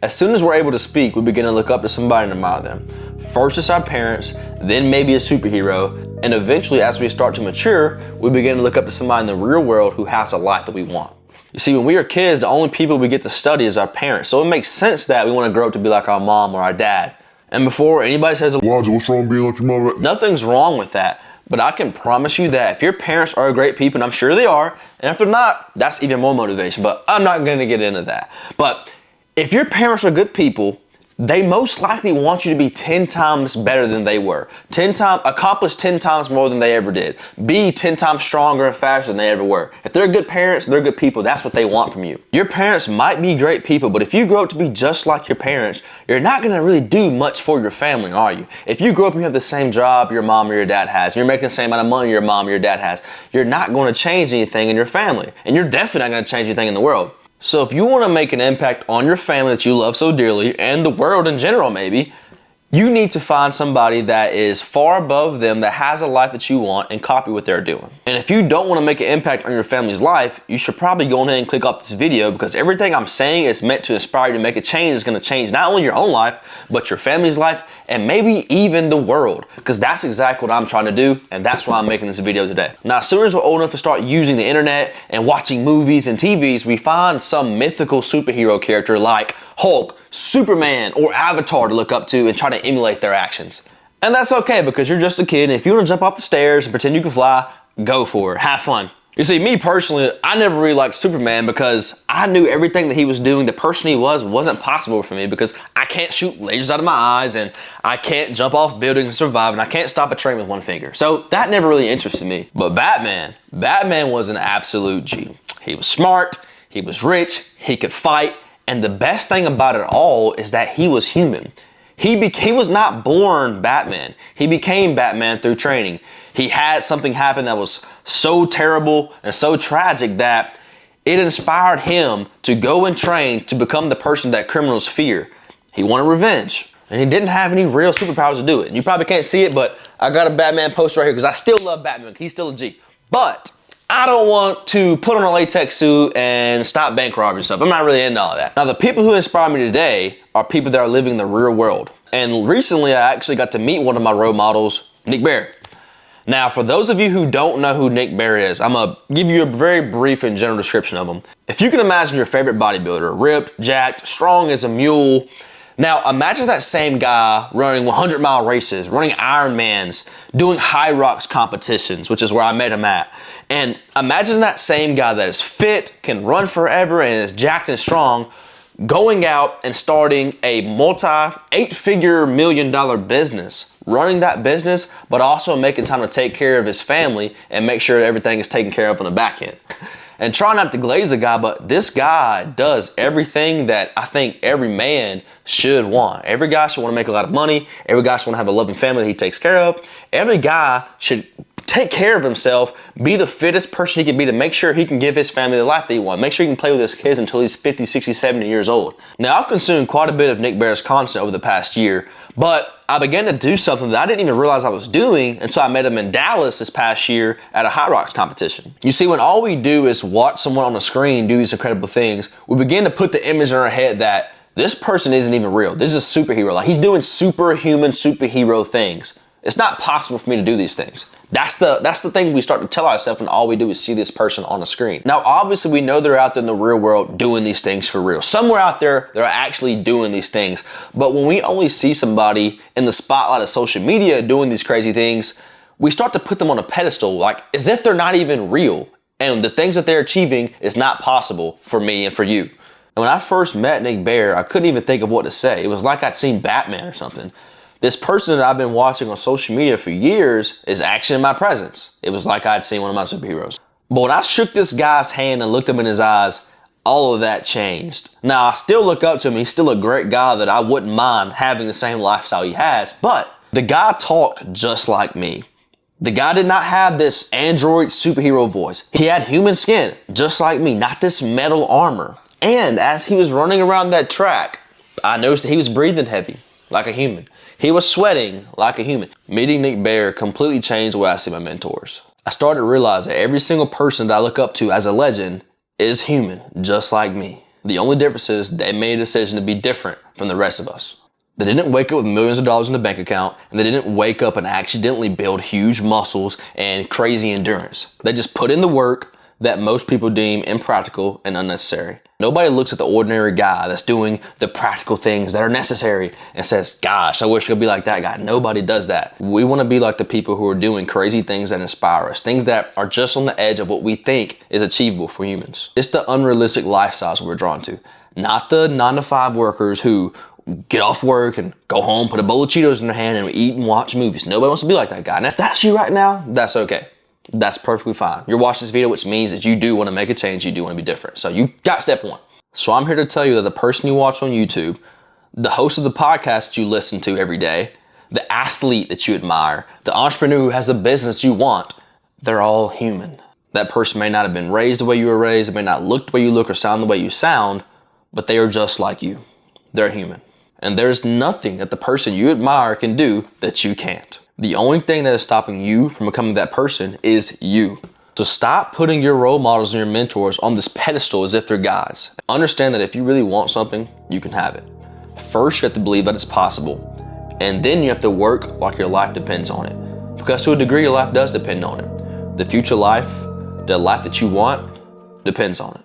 As soon as we're able to speak, we begin to look up to somebody and admire them. First it's our parents, then maybe a superhero, and eventually as we start to mature, we begin to look up to somebody in the real world who has a life that we want. You see, when we are kids, the only people we get to study is our parents, so it makes sense that we want to grow up to be like our mom or our dad. And before anybody says, Elijah, what's wrong being like your mom? Nothing's wrong with that. But I can promise you that if your parents are great people, and I'm sure they are, and if they're not, that's even more motivation, but I'm not going to get into that. But if your parents are good people, they most likely want you to be 10 times better than they were. Accomplish 10 times more than they ever did. Be 10 times stronger and faster than they ever were. If they're good parents, they're good people. That's what they want from you. Your parents might be great people, but if you grow up to be just like your parents, you're not going to really do much for your family, are you? If you grow up and you have the same job your mom or your dad has, and you're making the same amount of money your mom or your dad has, you're not going to change anything in your family. And you're definitely not going to change anything in the world. So if you want to make an impact on your family that you love so dearly, and the world in general maybe, you need to find somebody that is far above them, that has a life that you want, and copy what they're doing. And if you don't want to make an impact on your family's life, you should probably go ahead and click off this video, because everything I'm saying is meant to inspire you to make a change. It's going to change not only your own life, but your family's life, and maybe even the world, because that's exactly what I'm trying to do, and that's why I'm making this video today. Now, as soon as we're old enough to start using the internet and watching movies and TVs, we find some mythical superhero character like Hulk, Superman, or Avatar to look up to and try to emulate their actions. And that's okay, because you're just a kid, and if you want to jump off the stairs and pretend you can fly, go for it. Have fun. You see, me personally, I never really liked Superman because I knew everything that he was doing, the person he was, wasn't possible for me, because I can't shoot lasers out of my eyes, and I can't jump off buildings and survive, and I can't stop a train with one finger. So that never really interested me. But Batman was an absolute G. He was smart, he was rich, he could fight, and the best thing about it all is that he was human. He was not born Batman. He became Batman through training. He had something happen that was so terrible and so tragic that it inspired him to go and train to become the person that criminals fear. He wanted revenge, and he didn't have any real superpowers to do it. And you probably can't see it, but I got a Batman poster right here because I still love Batman. He's still a G. But I don't want to put on a latex suit and stop bank robbery and stuff. I'm not really into all that. Now, the people who inspire me today are people that are living the real world. And recently, I actually got to meet one of my role models, Nick Barry. Now, for those of you who don't know who Nick Barry is, I'm gonna give you a very brief and general description of him. If you can imagine your favorite bodybuilder, ripped, jacked, strong as a mule. Now, imagine that same guy running 100-mile races, running Ironmans, doing high rocks competitions, which is where I met him at. And imagine that same guy that is fit, can run forever, and is jacked and strong, going out and starting a multi-8-figure million-dollar business, running that business, but also making time to take care of his family and make sure everything is taken care of on the back end. And try not to glaze the guy, but this guy does everything that I think every man should want. Every guy should want to make a lot of money. Every guy should want to have a loving family that he takes care of. Every guy should take care of himself, be the fittest person he can be to make sure he can give his family the life that he wants. Make sure he can play with his kids until he's 50, 60, 70 years old. Now, I've consumed quite a bit of Nick Barry's content over the past year, but I began to do something that I didn't even realize I was doing until I met him in Dallas this past year at a high rocks competition. You see, when all we do is watch someone on the screen do these incredible things, we begin to put the image in our head that this person isn't even real. This is a superhero. Like, he's doing superhuman, superhero things. It's not possible for me to do these things. That's the thing we start to tell ourselves when all we do is see this person on a screen. Now, obviously, we know they're out there in the real world doing these things for real. Somewhere out there, they're actually doing these things. But when we only see somebody in the spotlight of social media doing these crazy things, we start to put them on a pedestal, like as if they're not even real. And the things that they're achieving is not possible for me and for you. And when I first met Nick Barry, I couldn't even think of what to say. It was like I'd seen Batman or something. This person that I've been watching on social media for years is actually in my presence. It was like I'd seen one of my superheroes. But when I shook this guy's hand and looked him in his eyes, all of that changed. Now, I still look up to him. He's still a great guy that I wouldn't mind having the same lifestyle he has. But the guy talked just like me. The guy did not have this android superhero voice. He had human skin, just like me, not this metal armor. And as he was running around that track, I noticed that he was breathing heavy, like a human. He was sweating like a human. Meeting Nick Barry completely changed the way I see my mentors. I started to realize that every single person that I look up to as a legend is human, just like me. The only difference is they made a decision to be different from the rest of us. They didn't wake up with millions of dollars in the bank account, and they didn't wake up and accidentally build huge muscles and crazy endurance. They just put in the work that most people deem impractical and unnecessary. Nobody looks at the ordinary guy that's doing the practical things that are necessary and says, gosh, I wish I could be like that guy. Nobody does that. We want to be like the people who are doing crazy things that inspire us, things that are just on the edge of what we think is achievable for humans. It's the unrealistic lifestyles we're drawn to, not the 9-to-5 workers who get off work and go home, put a bowl of Cheetos in their hand and eat and watch movies. Nobody wants to be like that guy. And if that's you right now, that's okay. That's perfectly fine. You're watching this video, which means that you do want to make a change. You do want to be different. So you got step one. So I'm here to tell you that the person you watch on YouTube, the host of the podcast that you listen to every day, the athlete that you admire, the entrepreneur who has a business you want, they're all human. That person may not have been raised the way you were raised. They may not look the way you look or sound the way you sound, but they are just like you. They're human. And there's nothing that the person you admire can do that you can't. The only thing that is stopping you from becoming that person is you. So stop putting your role models and your mentors on this pedestal as if they're gods. Understand that if you really want something, you can have it. First, you have to believe that it's possible. And then you have to work like your life depends on it. Because to a degree, your life does depend on it. The future life, the life that you want, depends on it.